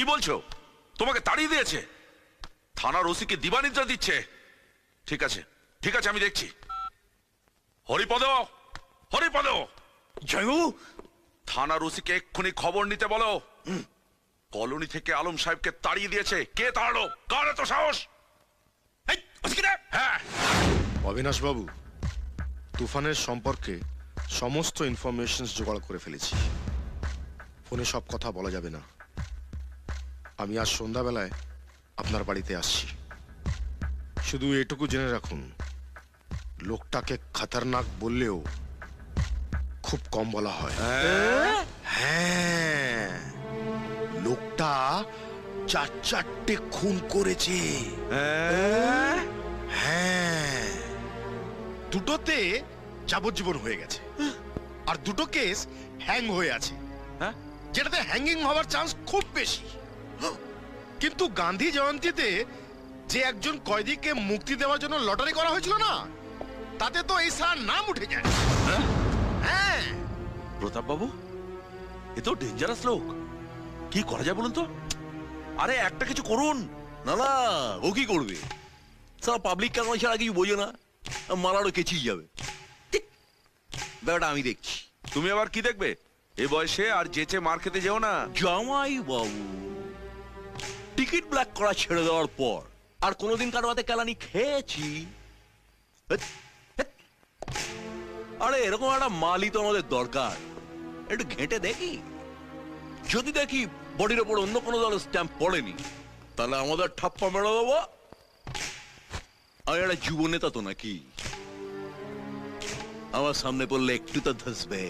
কি বলছো? তোমাকে তাড়িয়ে দিয়েছে? থানার ওসিকে দিবানিদ্রা দিচ্ছে? ঠিক আছে ঠিক আছে, আমি দেখছি। হরিপদ, হরিপদ, জয়বাবু, থানার ওসিকে এক্ষুনি খবর নিতে বলো। কলোনি থেকে আলম সাহেবকে তাড়িয়ে দিয়েছে। কে তাড়ালো? কার এত সাহস? হ্যাঁ, অবিনাশ বাবু, তুফানের সম্পর্কে সমস্ত ইনফরমেশন জোগাড় করে ফেলেছি। ফোনে সব কথা বলা যাবে না। আমি আজ সন্ধ্যাবেলায় আপনার বাড়িতে আসছি। শুধু এটুকু জেনে রাখুন, লোকটাকে খতরনাক বললেও খুব কম বলা হয়। হ্যাঁ, লোকটা 4-4টে খুন করেছে। হ্যাঁ, দুটোতে যাবজ্জীবন হয়ে গেছে, আর দুটো কেস হ্যাং হয়ে আছে, যেটাতে হ্যাঙ্গিং হওয়ার চান্স খুব বেশি। কিন্তু গান্ধী জয়ন্তীতে যে একজন কয়েদিকে মুক্তি দেওয়ার জন্য লটারি করা হয়েছিল না, তাতে তো এই সার নাম উঠে যায়। হ্যাঁ, প্রতাপ বাবু, এ তো ডেঞ্জারাস লোক। কি করা যায় বলুন তো? আরে একটা কিছু করুন। না না, ও কি করবে? সারা পাবলিক কাগজ ছাড়া কিছু বোঝে না, মারারও কেচিয়ে যাবে। ঠিক, ব্যাপারটা আমি দেখছি। তুমি আবার কি দেখবে? এ বয়সে আর যেচে মার খেতে যেও না। জামাই বাবু, টিকিট ব্ল্যাক করা ছেড়ে দেওয়ার পর আর কোনোদিন কারো হাতে কেলানি খেয়েছি? হেৎ, হেৎ। আরে এরকম একটা মালই তো আমাদের দরকার। একটু ঘেঁটে দেখি, যদি দেখি বডির ওপর অন্য কোনো দলের স্ট্যাম্প পড়েনি, তাহলে আমাদের ঠাপ্পা মেরে দেবো। আমি একটা যুব নেতা তো নাকি, আমার সামনে পড়লে একটু তো ধসবে।